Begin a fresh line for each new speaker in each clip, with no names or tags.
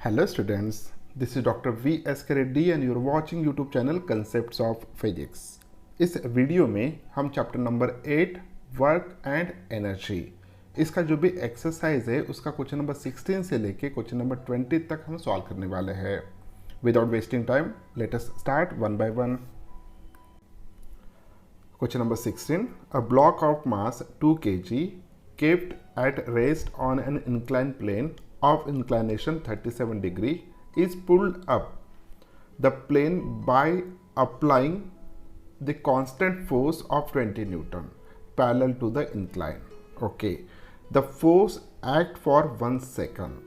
Hello students, this is Dr. V. S. K. Reddy and you are watching YouTube channel Concepts of Physics. इस video में हम chapter number 8 work and energy इसका जो भी exercise है उसका question number 16 से लेके क्वेश्चन नंबर 20 तक हम सॉल्व करने वाले हैं. Without wasting time let us start one by one. Question number 16. A block of mass 2 kg kept at rest on an inclined plane of inclination 37 degree is pulled up the plane by applying the constant force of 20 Newton parallel to the incline. Okay. The force act for 1 second.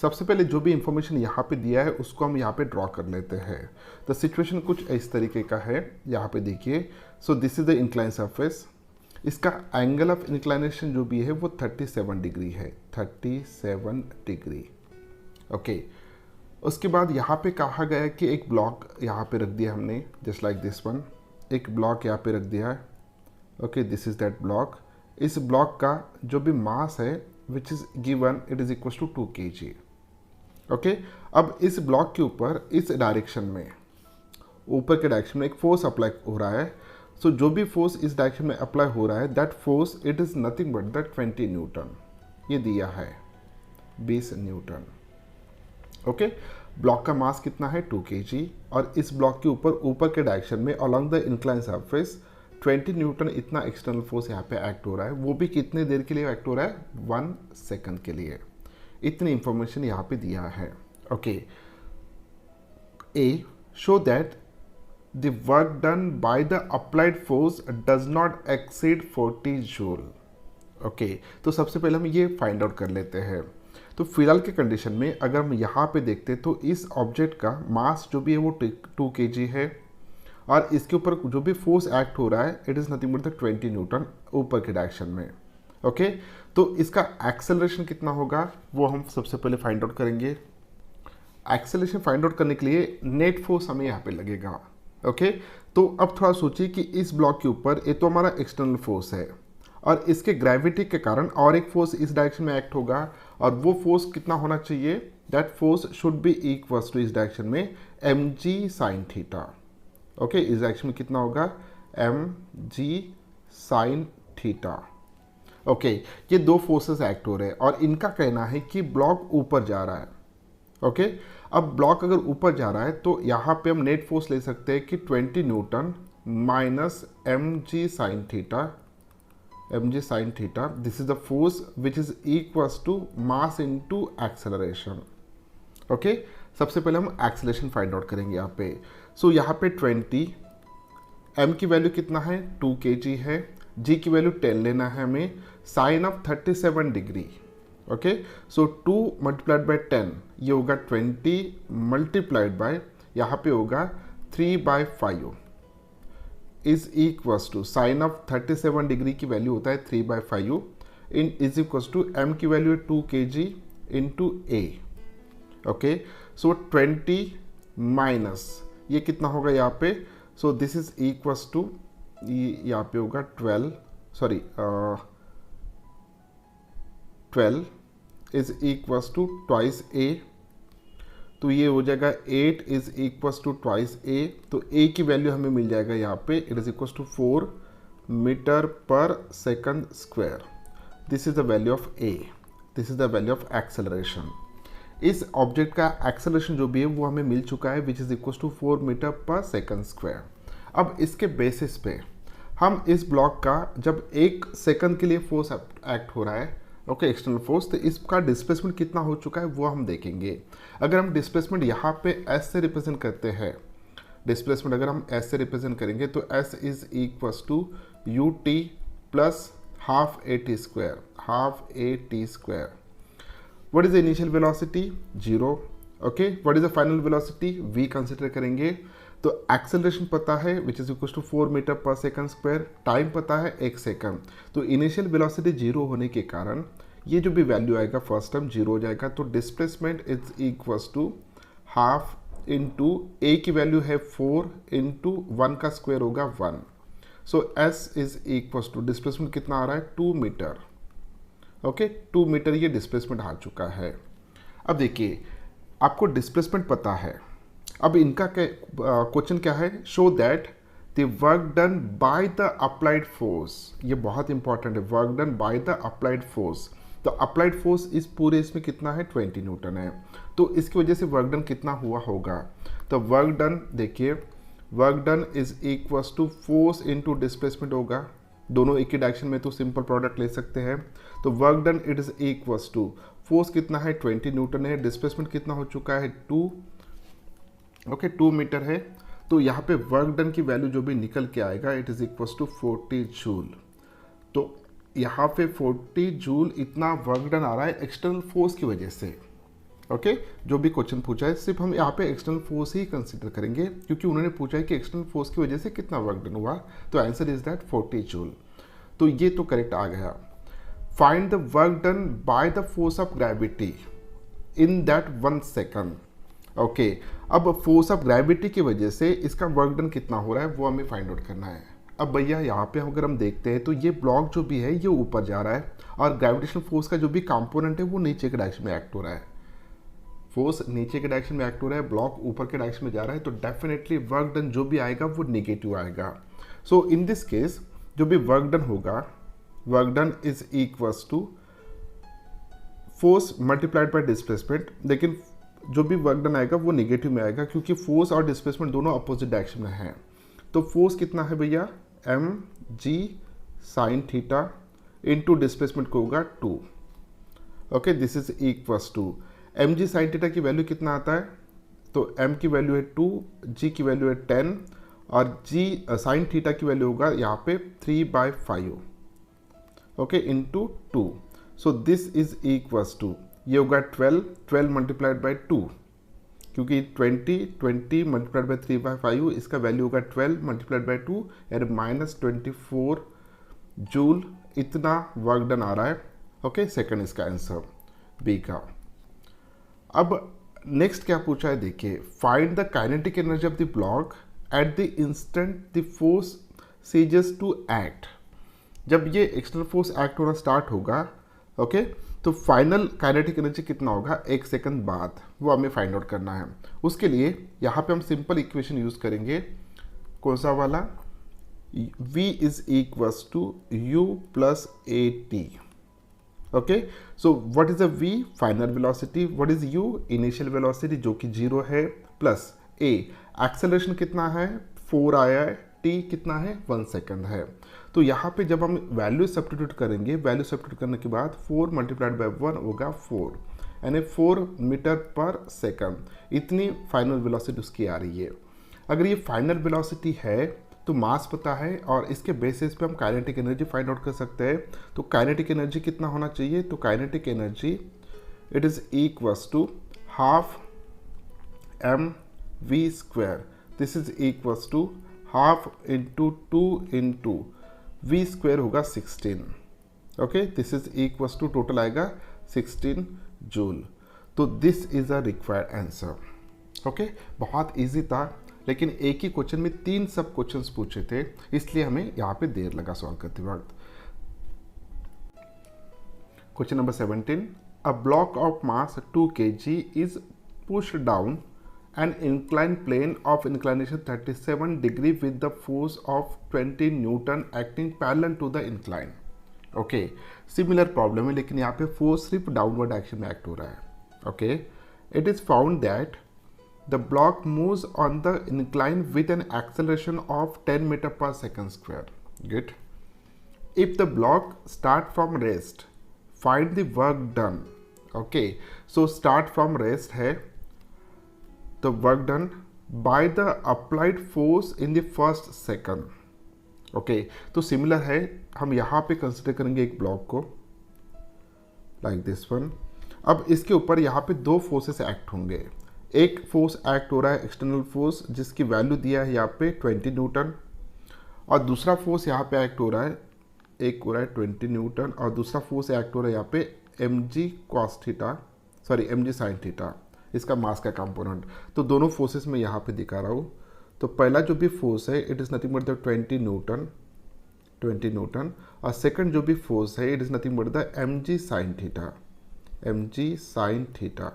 सबसे पहले जो भी information यहाँ पे दिया है उसको हम यहाँ पे ड्रॉ कर लेते हैं. द सिचुएशन कुछ इस तरीके का है. यहाँ पे देखिए. सो this is the incline surface. इसका एंगल ऑफ इंक्लाइनेशन जो भी है वो 37 डिग्री है. 37 डिग्री. ओके. उसके बाद यहाँ पे कहा गया कि एक ब्लॉक यहाँ पे रख दिया हमने जस्ट लाइक दिस वन. एक ब्लॉक यहाँ पे रख दिया है. Okay, this is that block. इस ब्लॉक का जो भी मास है which is given it is equal to 2 kg. Okay. अब इस ब्लॉक के ऊपर इस डायरेक्शन में ऊपर के डायरेक्शन में एक फोर्स अप्लाई हो रहा है. सो जो भी फोर्स इस डायरेक्शन में अप्लाई हो रहा है that force it is nothing but the 20 Newton. ये दिया है 20 न्यूटन. ओके. ब्लॉक का मास कितना है 2 kg और इस ब्लॉक के ऊपर के डायरेक्शन में along the incline surface 20 Newton इतना एक्सटर्नल फोर्स यहाँ पे एक्ट हो रहा है. वो भी कितने देर के लिए एक्ट हो रहा है 1 सेकंड के लिए. इतनी इंफॉर्मेशन यहाँ पे दिया है. Okay. A show that the work done by the applied force does not exceed 40 joule. Okay. तो सबसे पहले हम ये फाइंड आउट कर लेते हैं. तो फिलहाल के कंडीशन में अगर हम यहाँ पे देखते तो इस ऑब्जेक्ट का मास जो भी है वो 2 kg है और इसके ऊपर जो भी फोर्स एक्ट हो रहा है it is nothing but the 20 Newton ऊपर के डायरेक्शन में. ओके. तो इसका एक्सेलरेशन कितना होगा वो हम सबसे पहले फाइंड आउट करेंगे. एक्सेलरेशन फाइंड आउट करने के लिए नेट फोर्स हमें यहाँ पे लगेगा. ओके. तो अब थोड़ा सोचिए कि इस ब्लॉक के ऊपर ये तो हमारा एक्सटर्नल फोर्स है और इसके ग्रेविटी के कारण और एक फोर्स इस डायरेक्शन में एक्ट होगा और वो फोर्स कितना होना चाहिए that force should be equals to इस डायरेक्शन में mg sin थीटा. ओके. इस डायरेक्शन में कितना होगा mg sin थीटा. ओके. ये दो फोर्सेस एक्ट हो रहे हैं और इनका कहना है कि ब्लॉक ऊपर जा रहा है. ओके. अब ब्लॉक अगर ऊपर जा रहा है तो यहाँ पे हम नेट फोर्स ले सकते हैं कि 20 newton minus mg sin theta. mg sin theta this is the force which is equals to mass into acceleration. Okay. सबसे पहले हम एक्सेलरेशन फाइंड आउट करेंगे यहाँ पे. सो यहाँ पे 20 m की वैल्यू कितना है 2 kg है. g की वैल्यू 10 लेना है हमें. Sine of 37 degree. Okay. So 2 multiplied by 10 ये होगा 20 मल्टीप्लाइड बाय यहाँ पे होगा 3/5 is equals to sine of 37 degree की वैल्यू होता है 3/5 in is equals to m की वैल्यू है 2 kg into a. Okay. So 20 minus ये कितना होगा यहाँ पे. So this is equals to यहाँ पे होगा 12 is equals to twice a. तो ये हो जाएगा 8 is equals to twice a. तो a की वैल्यू हमें मिल जाएगा यहाँ पे it is equals to 4 metre per second square. This is the value of a. This is the value of acceleration. इस ऑब्जेक्ट का एक्सेलरेशन जो भी है वो हमें मिल चुका है which is equals to 4 metre per second square. अब इसके बेसिस पे हम इस ब्लॉक का जब 1 सेकंड के लिए फोर्स एक्ट हो रहा है ओके एक्सटर्नल फोर्स तो इसका डिस्प्लेसमेंट कितना हो चुका है वो हम देखेंगे. अगर हम डिस्प्लेसमेंट यहाँ पे s से रिप्रेजेंट करते हैं डिस्प्लेसमेंट अगर हम s से रिप्रेजेंट करेंगे तो s is equals to ut plus half at square. What is the initial velocity 0. Okay. What is the final velocity v consider करेंगे. तो एक्सेलरेशन पता है which is equal to 4 metre per second square. Time पता है 1 second. तो initial velocity 0 होने के कारण ये जो भी वैल्यू आएगा फर्स्ट टाइम 0 हो जाएगा. तो displacement is equals to half into a की वैल्यू है 4 इंटू 1 का स्क्वायर होगा 1. So s is equals to displacement कितना आ रहा है 2 मीटर. ओके. 2 मीटर ये डिस्प्लेसमेंट आ चुका है. अब देखिए आपको डिस्प्लेसमेंट पता है। अब इनका क्वेश्चन क्या है, show that the work done by the applied force, ये बहुत इंपॉर्टेंट है, work done by the applied force. तो अप्लाइड फोर्स इस पूरे इसमें कितना है, 20 न्यूटन है। तो इसकी वजह से वर्क डन कितना हुआ होगा, तो वर्क डन देखिए, work done is equals to force into displacement होगा, दोनों एक ही डायरेक्शन में तो सिंपल प्रोडक्ट ले सकते हैं। तो work done it is equals to force कितना है 20 न्यूटन है, डिस्प्लेसमेंट कितना हो चुका है 2, ओके 2 मीटर है। तो यहाँ पे वर्क डन की वैल्यू जो भी निकल के आएगा it is equals to 40 joule. तो यहाँ पे 40 जूल इतना वर्क डन आ रहा है एक्सटर्नल फोर्स की वजह से। ओके जो भी क्वेश्चन पूछा है सिर्फ हम यहाँ पे एक्सटर्नल फोर्स ही कंसीडर करेंगे, क्योंकि उन्होंने पूछा है कि एक्सटर्नल फोर्स की वजह से कितना वर्क डन हुआ, तो आंसर इज दैट 40 जूल। तो ये तो करेक्ट आ गया। Find the work done by the force of gravity in that 1 second. Okay अब फोर्स ऑफ ग्रेविटी की वजह से इसका वर्क डन कितना हो रहा है वो हमें फाइंड आउट करना है। अब भैया यहाँ पे अगर हम देखते हैं तो ये ब्लॉक जो भी है ये ऊपर जा रहा है और ग्रेविटेशनल फोर्स का जो भी कंपोनेंट है वो नीचे के डायरेक्शन में एक्ट हो रहा है। फोर्स नीचे के डायरेक्शन में एक्ट हो रहा है, ब्लॉक ऊपर के डायरेक्शन में जा रहा है, तो डेफिनेटली वर्क डन जो भी आएगा वो नेगेटिव आएगा। सो इन दिस केस जो भी वर्क डन होगा, work done is equals to force multiplied by displacement, लेकिन जो भी वर्क डन आएगा वो नेगेटिव में आएगा क्योंकि फोर्स और डिस्प्लेसमेंट दोनों अपोजिट डायरेक्शन में है। तो फोर्स कितना है भैया mg sine theta into displacement को होगा 2। Okay this is equals to mg sine theta की वैल्यू कितना आता है, तो m की वैल्यू है 2, g की वैल्यू है 10 और g साइन थीटा की वैल्यू होगा यहाँ पे 3/5 okay into 2। So this is equals to ये होगा 12 मल्टीप्लाइड बाई 2, क्योंकि 20 मल्टीप्लाइड बाई 3/5 इसका वैल्यू होगा 12 मल्टीप्लाइड बाई 2 यानी -24 जूल इतना वर्क डन आ रहा है। ओके सेकंड इसका आंसर बी का। अब नेक्स्ट क्या पूछा है देखिए, find the kinetic energy of the block at the instant the force ceases to act. जब ये एक्सटर्नल फोर्स एक्ट होना स्टार्ट होगा ओके तो फाइनल काइनेटिक एनर्जी कितना होगा 1 सेकंड बाद, वो हमें फाइंड आउट करना है। उसके लिए यहाँ पे हम सिंपल इक्वेशन यूज करेंगे, कौन सा वाला, v is equals to u plus a t. Okay so what is a v, final velocity, what is u, initial velocity जो कि 0 है, प्लस a एक्सेलरेशन कितना है 4 आया है, t कितना है 1 सेकंड है। तो यहाँ पे जब हम वैल्यू सब्स्टिट्यूट करेंगे, वैल्यू सब्स्टिट्यूट करने के बाद 4 मल्टीप्लाइड बाय 1 होगा 4 यानी 4 मीटर पर सेकंड, इतनी फाइनल वेलोसिटी उसकी आ रही है। अगर ये फाइनल वेलोसिटी है तो मास पता है और इसके बेसिस पे हम काइनेटिक एनर्जी फाइंड आउट कर सकते हैं। तो काइनेटिक एनर्जी कितना होना चाहिए, तो kinetic energy it is equals to half mv², this is equals to half into 2 into v² होगा 16। Okay this is equals to total आएगा 16 जूल। तो this is a required answer. Okay बहुत easy था, लेकिन एक ही क्वेश्चन में 3 सब questions पूछे थे, इसलिए हमें यहाँ पे देर लगा सॉल्व करते वक्त। Question number 17, a block of mass 2 kg is pushed down an inclined plane of inclination 37 degree with the force of 20 Newton acting parallel to the incline। Okay similar problem है, लेकिन यहाँ पे फोर्स सिर्फ downward direction में act हो रहा है। Okay it is found that the block moves on the incline with an acceleration of 10 metre per second square. Good. If the block start from rest find the work done. Okay so start from rest है the work done by the applied force in the first second। Okay तो similar है, हम यहाँ पे consider करेंगे एक block को like this one. अब इसके ऊपर यहाँ पे 2 फोर्सेस एक्ट होंगे, एक फोर्स एक्ट हो रहा है एक्सटर्नल फोर्स जिसकी वैल्यू दिया है यहाँ पे 20 न्यूटन, और दूसरा फोर्स यहाँ पे एक्ट हो रहा है, एक हो रहा है 20 न्यूटन और दूसरा फोर्स एक्ट हो रहा है यहाँ पे mg cos theta, sorry mg sin theta, इसका मास का कंपोनेंट। तो दोनों फोर्सेस में यहाँ पे दिखा रहा हूँ। तो पहला जो भी फोर्स है it is nothing but the 20 Newton और सेकंड जो भी फोर्स है it is nothing but the mg sin theta, mg sin theta.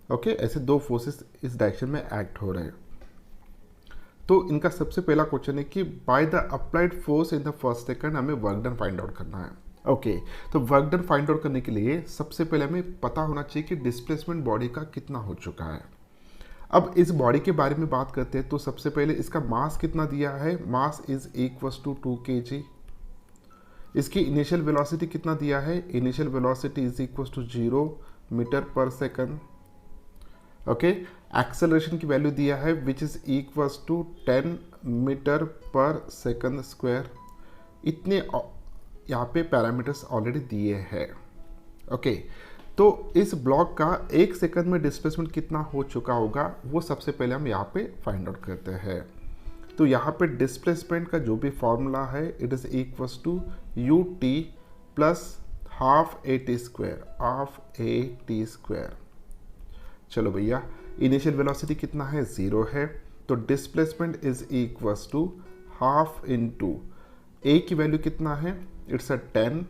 Okay, ऐसे दो फोर्सेस इस डायरेक्शन में एक्ट हो रहे हैं। तो इनका सबसे पहला क्वेश्चन है कि by the applied force in the first second हमें वर्क डन फाइंड आउट करना है। ओके, तो वर्क डन फाइंड आउट करने के लिए सबसे पहले हमें पता होना चाहिए कि डिस्प्लेसमेंट बॉडी का कितना हो चुका है। अब इस बॉडी के बारे में बात करते हैं तो सबसे पहले इसका मास कितना दिया है, mass is equals to 2 kg। इसकी इनिशियल वेलोसिटी कितना दिया है, initial velocity is equals to 0 metre per second. Okay, acceleration की वैल्यू दिया है which is equals to 10 metre per second square. इतने यहाँ पे पैरामीटर्स ऑलरेडी दिए हैं। ओके, तो इस ब्लॉक का 1 सेकंड में डिस्प्लेसमेंट कितना हो चुका होगा वो सबसे पहले हम यहाँ पे फाइंड आउट करते हैं। तो यहाँ पे डिस्प्लेसमेंट का जो भी फॉर्मूला है it is equals to u t plus half a t square. चलो भैया, इनिशियल वेलोसिटी कितना है, 0 है, तो displacement is equals to half into a की वैल्यू कितना है, इट्स 10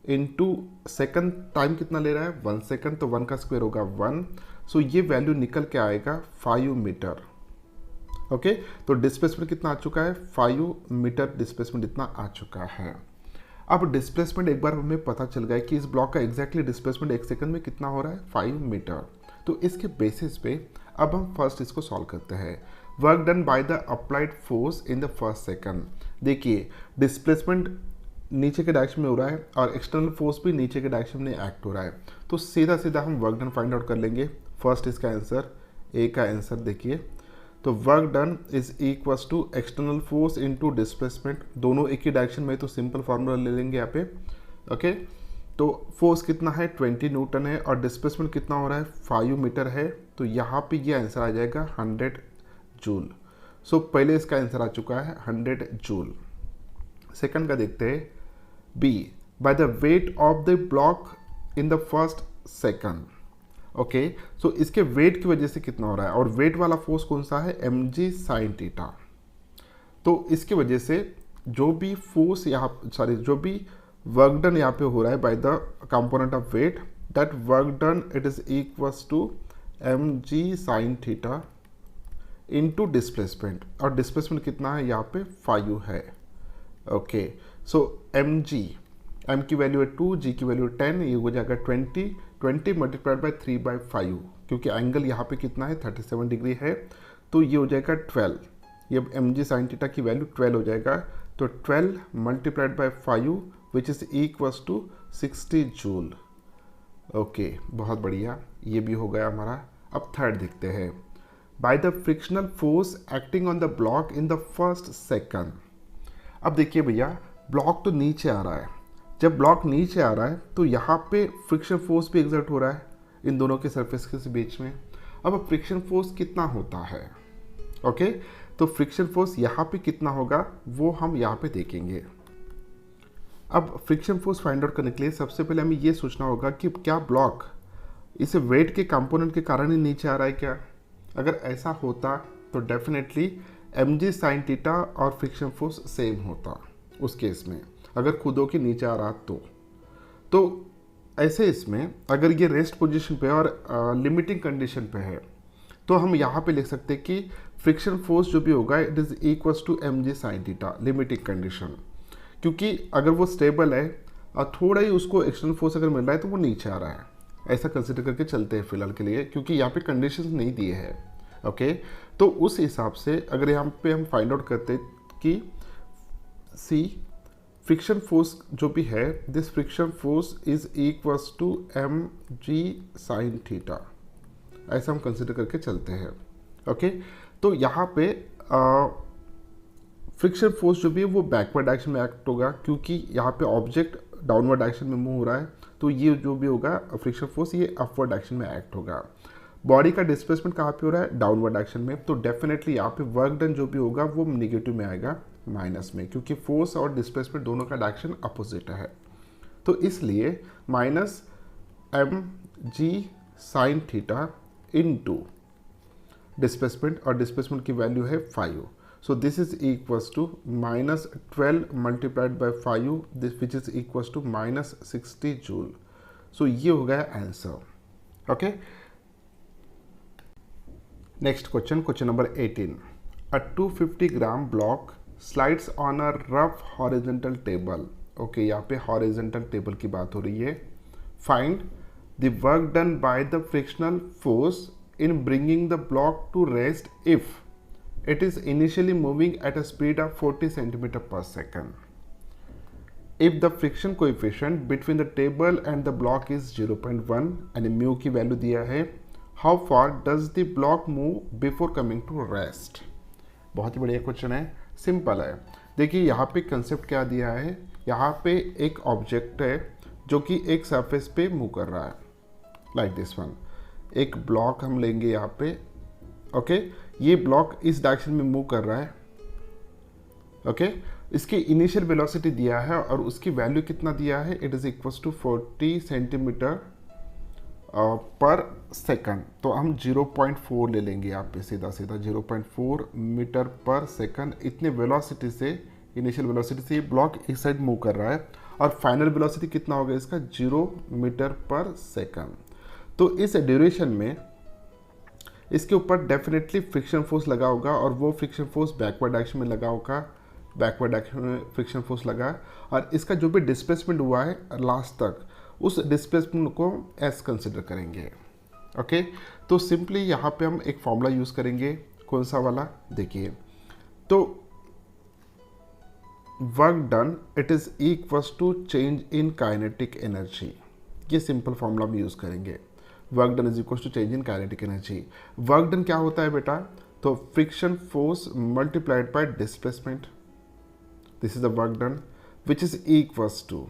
इंटू सेकंड टाइम कितना ले रहा है, 1 सेकंड, तो 1 का स्क्वायर होगा 1। सो ये वैल्यू निकल के आएगा 5 मीटर। ओके, तो डिस्प्लेसमेंट कितना आ चुका है, 5 मीटर डिस्प्लेसमेंट इतना आ चुका है। अब डिस्प्लेसमेंट एक बार हमें पता चल गया कि इस ब्लॉक का एग्जैक्टली डिस्प्लेसमेंट 1 सेकंड में कितना हो रहा है, 5 मीटर। तो इसके बेसिस पे अब हम फर्स्ट इसको सॉल्व करते हैं। Work done by the applied force in the first second. देखिए, डिस्प्लेसमेंट नीचे के डायरेक्शन में हो रहा है और एक्सटर्नल फोर्स भी नीचे के डायरेक्शन में एक्ट हो रहा है, तो सीधा सीधा हम वर्क डन फाइंड आउट कर लेंगे। फर्स्ट इसका आंसर, ए का आंसर देखिए, तो work done is equals to external force into displacement, दोनों एक ही डायरेक्शन में, तो सिंपल फार्मूला ले लेंगे यहाँ पे। ओके, तो फोर्स कितना है, 20 न्यूटन है और डिस्प्लेसमेंट कितना हो रहा है, 5 मीटर है, तो यहाँ पे ये आंसर आ जाएगा 100 जूल। सो पहले इसका आंसर आ चुका है 100 जूल। सेकंड का देखते हैं, be by the weight of the block in the first second. Okay, so इसके वेट की वजह से कितना हो रहा है, और वेट वाला फोर्स कौन सा है, mg sin थीटा। तो इसकी वजह से जो भी फोर्स यहाँ, सॉरी, जो भी वर्क डन यहाँ पे हो रहा है by the component of weight, that work done it is equals to mg sin theta into displacement, और डिस्प्लेसमेंट कितना है यहाँ पे 5 है। ओके, सो mg, m की वैल्यू है 2, g की वैल्यू 10, ये हो जाएगा 20 मल्टीप्लाइड बाई 3/5, क्योंकि एंगल यहाँ पे कितना है 37 डिग्री है, तो ये हो जाएगा 12, ये mg sin थीटा की वैल्यू 12 हो जाएगा, तो 12 multiplied by 5 which is equals to 60 joule. Okay, बहुत बढ़िया, ये भी हो गया हमारा। अब थर्ड देखते हैं, by the frictional force acting on the block in the first second. अब देखिए भैया, ब्लॉक तो नीचे आ रहा है, जब ब्लॉक नीचे आ रहा है तो यहाँ पे फ्रिक्शन फोर्स भी एग्जर्ट हो रहा है इन दोनों के सरफेस के बीच में। अब फ्रिक्शन फोर्स कितना होता है, ओके, तो फ्रिक्शन फोर्स यहाँ पे कितना होगा वो हम यहाँ पे देखेंगे। अब फ्रिक्शन फोर्स फाइंड आउट करने के लिए सबसे पहले हमें ये सोचना होगा कि क्या ब्लॉक इसे वेट के कंपोनेंट के कारण ही नीचे आ रहा है क्या। अगर ऐसा होता तो डेफिनेटली mg sin थीटा और फ्रिक्शन फोर्स सेम होता उस केस में, अगर खुदों के नीचे आ रहा तो ऐसे इसमें अगर ये रेस्ट पोजीशन पे और लिमिटिंग कंडीशन पे है तो हम यहाँ पे लिख सकते हैं कि फ्रिक्शन फोर्स जो भी होगा it is equals to mg sin theta limiting condition, क्योंकि अगर वो स्टेबल है और थोड़ा ही उसको एक्सटर्नल फोर्स अगर मिल रहा है तो वो नीचे आ रहा है, ऐसा कंसिडर करके चलते हैं फिलहाल के लिए, क्योंकि यहाँ पे कंडीशंस नहीं दिए हैं। ओके, तो उस हिसाब से अगर यहाँ पे हम फाइंड आउट करते कि सी फ्रिक्शन फोर्स जो भी है, this friction force is equals to mg sin theta, ऐसा हम कंसिडर करके चलते हैं। ओके, तो यहाँ पे फ्रिक्शन फोर्स जो भी है वो बैकवर्ड डायरेक्शन में एक्ट होगा, क्योंकि यहाँ पे ऑब्जेक्ट डाउनवर्ड डायरेक्शन में मूव हो रहा है, तो ये जो भी होगा फ्रिक्शन फोर्स ये अपवर्ड डायरेक्शन में एक्ट होगा। बॉडी का डिस्प्लेसमेंट कहाँ पे हो रहा है, डाउनवर्ड डायरेक्शन में, तो डेफिनेटली यहाँ पे वर्क डन जो भी होगा वो नेगेटिव में आएगा, माइनस में, क्योंकि फोर्स और डिस्प्लेसमेंट दोनों का डायरेक्शन अपोजिट है, तो इसलिए minus mg sin theta into displacement, और डिस्प्लेसमेंट की वैल्यू है 5, so this is equals to minus 12 multiplied by 5 this which is equals to minus 60 joule. So ये हो गया answer. Okay, next question, question number 18. A 250 gram block slides on a rough horizontal table. Okay, यहाँ पे horizontal table की बात हो रही है. Find the work done by the frictional force in bringing the block to rest if it is initially moving at a speed of 40 centimeter per second. If the friction coefficient between the table and the block is 0.1 and mu की value दिया है, how far does the block move before coming to rest? बहुत ही बढ़िया question है, simple है. देखिए यहाँ पे कंसेप्ट क्या दिया है, यहाँ पे एक ऑब्जेक्ट है जो कि एक सरफेस पे मूव कर रहा है, लाइक दिस वन. एक ब्लॉक हम लेंगे यहाँ पे. ओके, ये ब्लॉक इस डायरेक्शन में मूव कर रहा है. ओके, इसकी इनिशियल वेलोसिटी दिया है और उसकी वैल्यू कितना दिया है, it is equals to 40 centimetre per second. तो हम 0.4 ले लेंगे यहाँ पे, सीधा सीधा 0.4 मीटर पर सेकंड. इतने वेलोसिटी से, इनिशियल वेलोसिटी से ये ब्लॉक इस साइड मूव कर रहा है और फाइनल वेलोसिटी कितना होगा इसका, 0 मीटर पर सेकंड. तो इस ड्यूरेशन में इसके ऊपर डेफिनेटली फ्रिक्शन फोर्स लगा होगा और वो फ्रिक्शन फोर्स बैकवर्ड डायरेक्शन में लगा होगा, बैकवर्ड डायरेक्शन में फ्रिक्शन फोर्स लगा है. और इसका जो भी डिस्प्लेसमेंट हुआ है लास्ट तक, उस डिस्प्लेसमेंट को एस कंसिडर करेंगे. ओके, तो सिंपली यहाँ पे हम एक फॉर्मूला यूज़ करेंगे. कौन सा वाला, देखिए. तो work done it is equals to change in kinetic energy. ये सिंपल फॉर्मूला हम यूज़ करेंगे. Work done is equals to change in kinetic energy. Work done क्या होता है बेटा, तो friction force multiplied by displacement. This is the work done which is equals to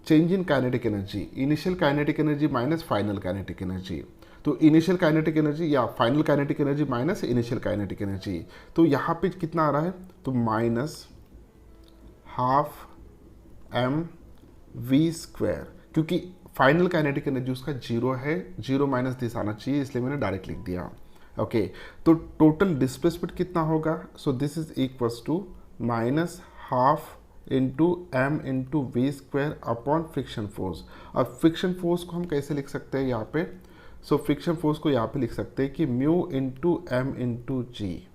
change in kinetic energy, initial kinetic energy minus final kinetic energy. तो initial kinetic energy या final kinetic energy minus initial kinetic energy. तो यहाँ पे कितना आ रहा है, तो minus half m v square, क्योंकि फाइनल काइनेटिक एनर्जी उसका 0 है, 0 माइनस दिस आना चाहिए, इसलिए मैंने डायरेक्ट लिख दिया. ओके, तो टोटल डिस्प्लेसमेंट कितना होगा, so this is equals to minus half into m into v square upon friction force. और फ्रिक्शन फोर्स को हम कैसे लिख सकते हैं यहाँ पे, सो फ्रिक्शन फोर्स को यहाँ पे लिख सकते हैं कि म्यू इंटू एम इंटू जी.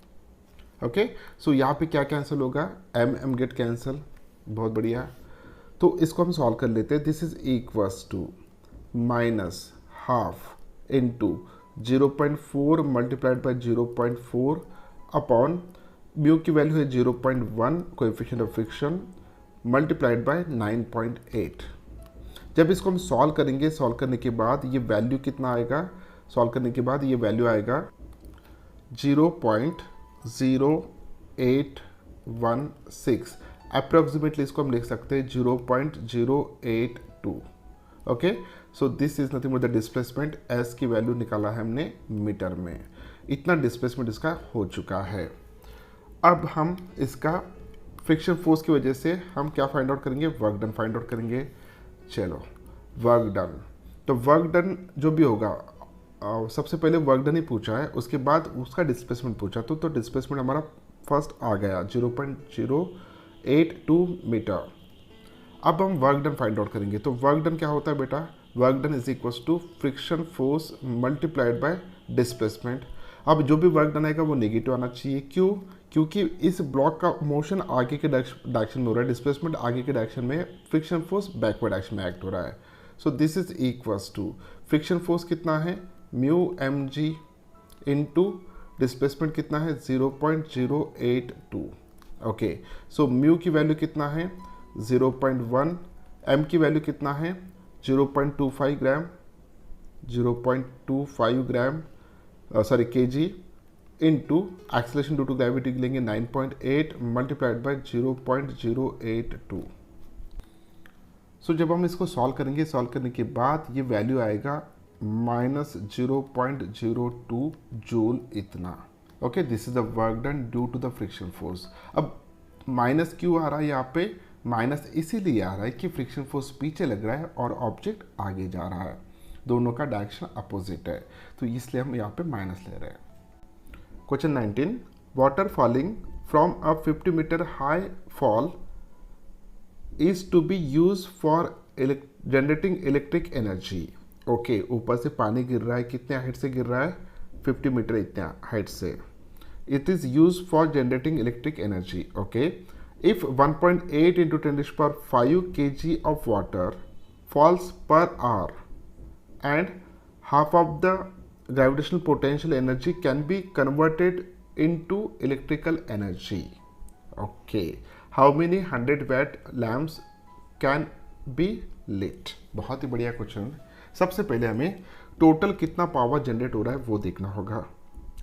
ओके, सो यहाँ पे क्या कैंसिल होगा, एम एम गेट कैंसिल. बहुत बढ़िया. तो इसको हम सॉल्व कर लेते हैं. This is equals to minus half into 0.4 multiplied by 0.4 upon mu की वैल्यू है 0.1 coefficient of friction multiplied by 9.8. जब इसको हम सॉल्व करेंगे, सॉल्व करने के बाद ये वैल्यू कितना आएगा, सॉल्व करने के बाद ये वैल्यू आएगा 0.0816. अप्रोक्सीमेटली इसको हम लिख सकते हैं 0.082. Okay, so this is nothing but the displacement. S की वैल्यू निकाला है हमने मीटर में. इतना डिस्प्लेसमेंट इसका हो चुका है. अब हम इसका फ्रिक्शन फोर्स की वजह से हम क्या फाइंड आउट करेंगे, वर्क डन फाइंड आउट करेंगे. चलो, वर्क डन. तो वर्क डन जो भी होगा, सबसे पहले वर्क डन ही पूछा है, उसके बाद उसका डिस्प्लेसमेंट पूछा. तो डिस्प्लेसमेंट हमारा फर्स्ट आ गया 0.082 मीटर. अब हम वर्क डन फाइंड आउट करेंगे. तो वर्क डन क्या होता है बेटा, work done is equals to friction force multiplied by displacement. अब जो भी वर्क डन आएगा वो नेगेटिव आना चाहिए. क्यों, क्योंकि इस ब्लॉक का मोशन आगे के डायरेक्शन में हो रहा है, डिस्प्लेसमेंट आगे के डायरेक्शन में, फ्रिक्शन फोर्स बैकवर्ड डायरेक्शन में एक्ट हो रहा है. So this is equals to friction force कितना है, mu m g into displacement कितना है 0.082. ओके, सो म्यू की वैल्यू कितना है 0.1, एम की वैल्यू कितना है 0.25 gram, 0.25 gram sorry kg into acceleration due to gravity लेंगे 9.8 मल्टीप्लाइड बाय 0.082. सो जब हम इसको सॉल्व करेंगे, सॉल्व करने के बाद ये वैल्यू आएगा माइनस 0.02 जूल इतना. Okay, this is the work done due to the friction force. अब माइनस क्यों आ रहा है यहाँ पे, माइनस इसीलिए आ रहा है कि फ्रिक्शन फोर्स पीछे लग रहा है और ऑब्जेक्ट आगे जा रहा है, दोनों का डायरेक्शन अपोजिट है, तो इसलिए हम यहाँ पे माइनस ले रहे हैं. Question 19, water falling from a 50 metre high fall is to be use for generating electric energy. Okay, ऊपर से पानी गिर रहा है, कितने हाइट से गिर रहा है, 50 मीटर इतने हाइट से. It is used for generating electric energy. Okay, if 1.8 into 10 raised power 5 kg of water falls per hour and half of the gravitational potential energy can be converted into electrical energy. Okay, how many 100-watt lamps can be lit? बहुत ही बढ़िया question. सबसे पहले हमें total कितना power generate हो रहा है वो देखना होगा.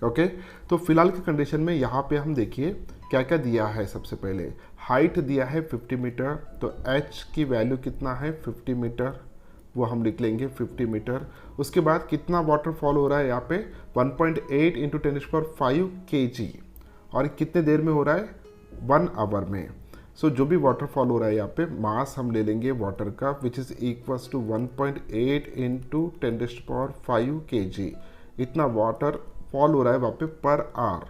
ओके, तो फिलहाल की कंडीशन में यहाँ पे हम देखिए क्या क्या दिया है. सबसे पहले हाइट दिया है 50 मीटर, तो h की वैल्यू कितना है 50 मीटर, वो हम लिख लेंगे 50 मीटर. उसके बाद कितना वाटरफॉल हो रहा है यहाँ पे 1.8 इंटू 10⁵ kg, और कितने देर में हो रहा है 1 आवर में. सो जो भी वाटरफॉल हो रहा है यहाँ पे मास हम ले लेंगे वाटर का, which is equals to 1.8 into 10⁵ kg. इतना वाटर फॉल हो रहा है वहाँ पे per hour,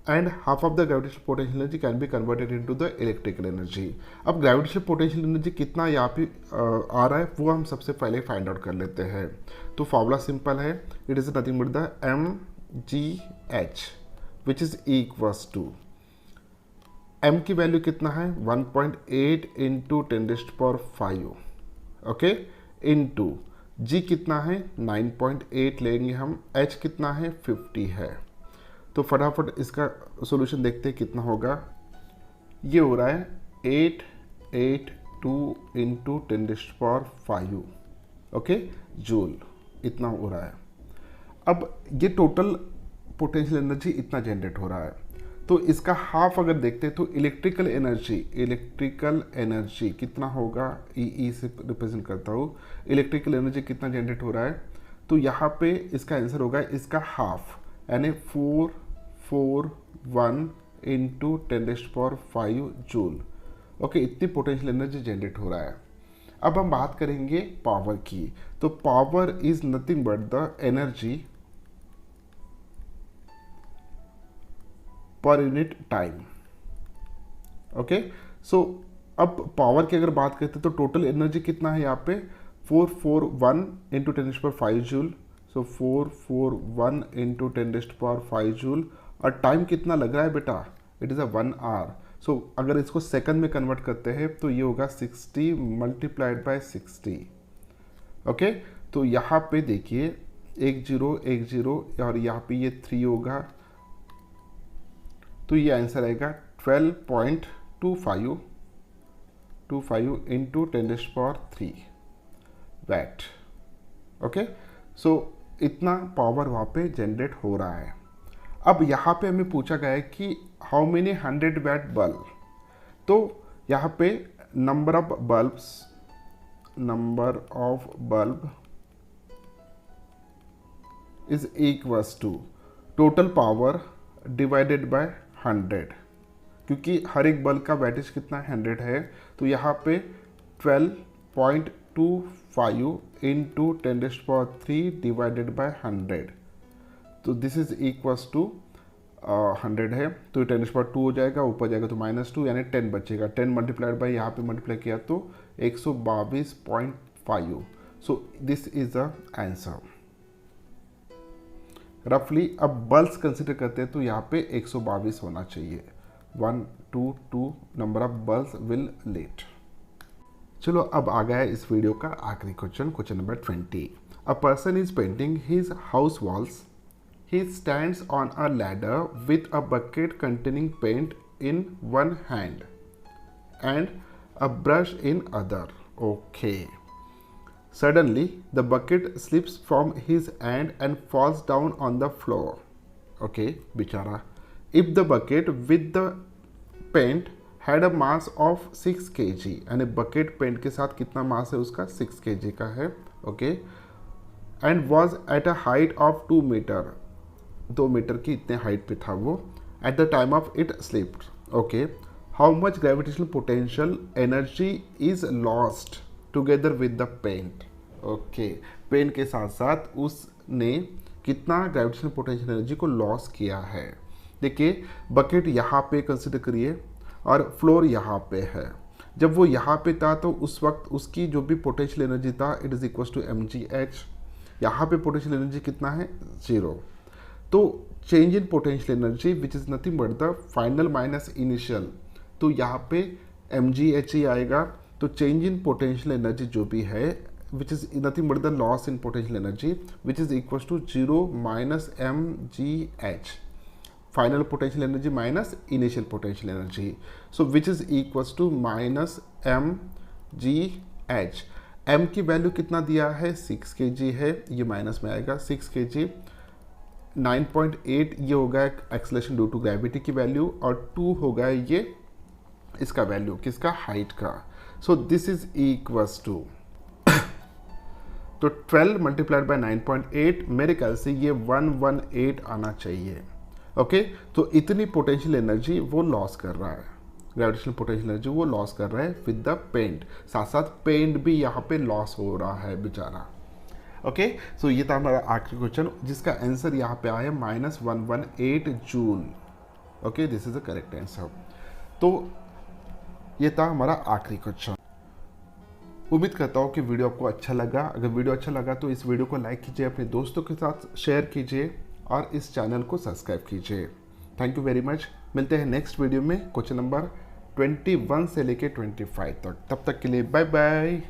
and half of the gravitational potential energy can be converted into the electrical energy. अब ग्रेविटेशनल पोटेंशियल एनर्जी कितना यहाँ पे आ रहा है वो हम सबसे पहले फाइंड आउट कर लेते हैं. तो फॉर्मूला सिंपल है, it is nothing but the mgh which is equals to m की वैल्यू कितना है 1.8 इंटू 10⁵. ओके, इंटू g कितना है 9.8 लेंगे हम, h कितना है 50 है. तो फटाफट इसका सॉल्यूशन देखते हैं कितना होगा. ये हो रहा है 882 इंटू 10⁵. ओके, जूल इतना हो रहा है. अब ये टोटल पोटेंशियल एनर्जी इतना जनरेट हो रहा है. तो इसका हाफ अगर देखते हैं तो इलेक्ट्रिकल एनर्जी कितना होगा, ई से रिप्रेजेंट करता हूँ. इलेक्ट्रिकल एनर्जी कितना जनरेट हो रहा है, तो यहाँ पे इसका आंसर होगा इसका हाफ, यानी 441 इंटू 10⁵ जूल. ओके, इतनी पोटेंशियल एनर्जी जनरेट हो रहा है. अब हम बात करेंगे पावर की. तो power is nothing but the energy per unit time. Okay, so अब पावर की अगर बात करते हैं तो टोटल एनर्जी कितना है यहाँ पे 441 इंटू 10⁵ जूल. सो 441 इंटू 10⁵ जूल. और टाइम कितना लग रहा है बेटा, इट इज़ 1 आवर. सो अगर इसको सेकंड में कन्वर्ट करते हैं तो ये होगा 60 मल्टीप्लाइड बाय 60. ओके, तो यहाँ पे देखिए 10 और यहाँ पे ये 3 होगा, तो ये आंसर आएगा 12.25 इंटू 10⁻³ वैट. ओके, सो इतना पावर वहाँ पे जनरेट हो रहा है. अब यहाँ पे हमें पूछा गया है कि हाउ मेनी 100-watt बल्ब. तो यहाँ पे number of bulb is equals to total power divided by 100, क्योंकि हर एक बल्ब का वैटेज कितना 100 है. तो यहाँ पे 12.25 इंटू 10⁻³ डिवाइडेड बाय 100. तो दिस इज इक्वल्स टू 100 है, तो 10⁻² हो जाएगा, ऊपर जाएगा तो -2, यानी 10 बचेगा. 10 मल्टीप्लाइड बाय यहाँ पे मल्टीप्लाई किया तो 122.5. सो दिस इज द आंसर रफली. अब बल्ब्स कंसिडर करते हैं तो यहाँ पे 122 होना चाहिए. 122 number of bulbs will lit. चलो अब आ गया है इस वीडियो का आखिरी question number 20. A person is painting his house walls. He stands on a ladder with a bucket containing paint in one hand and a brush in other. Okay. Suddenly, the bucket slips from his hand and falls down on the floor. Okay, बिचारा. If the bucket with the paint had a mass of 6 kg, यानी bucket paint के साथ कितना मास है उसका 6 kg का है. Okay. And was at a height of 2 meter. 2 metre की इतने हाइट पे था वो. At the time of it slipped. Okay, how much gravitational potential energy is lost together with the paint. Okay, paint के साथ साथ उसने कितना ग्रेविटेशनल पोटेंशियल एनर्जी को लॉस किया है. देखिए, बकेट यहाँ पे कंसिडर करिए और फ्लोर यहाँ पे है. जब वो यहाँ पे था तो उस वक्त उसकी जो भी पोटेंशियल एनर्जी था it is equal to mgh. यहाँ पे पोटेंशियल एनर्जी कितना है, 0। तो change in potential energy which is nothing but the final minus initial, तो यहाँ पे mgh ही आएगा। तो चेंज इन पोटेंशियल एनर्जी जो भी है which is nothing but the loss in potential energy which is equal to 0 minus mgh, final potential energy minus initial potential energy, so which is equal to minus mgh। m की value कितना दिया है, 6 kg है, ये minus में आएगा, 6 kg 9.8 ये होगा एक्सेलरेशन ड्यू टू ग्रेविटी की वैल्यू, और 2 होगा ये इसका वैल्यू, किसका, हाइट का। So this is equals to तो 12 मल्टीप्लाइड बाय 9.8, मेरे ख्याल से ये 118 आना चाहिए। ओके, तो इतनी पोटेंशियल एनर्जी वो लॉस कर रहा है, ग्रेविटेशनल पोटेंशियल एनर्जी वो लॉस कर रहा है विद द पेंट, साथ साथ पेंट भी यहाँ पे लॉस हो रहा है बेचारा। ओके, सो ये था हमारा आखिरी क्वेश्चन जिसका आंसर यहाँ पे आया -118 joule. Okay, this is the correct answer. तो ये था हमारा आखिरी क्वेश्चन। उम्मीद करता हूँ कि वीडियो आपको अच्छा लगा। अगर वीडियो अच्छा लगा तो इस वीडियो को लाइक कीजिए, अपने दोस्तों के साथ शेयर कीजिए और इस चैनल को सब्सक्राइब कीजिए। Thank you very much. मिलते हैं नेक्स्ट वीडियो में क्वेश्चन नंबर 21 से लेके 25 तक। तब तक के लिए बाय बाय।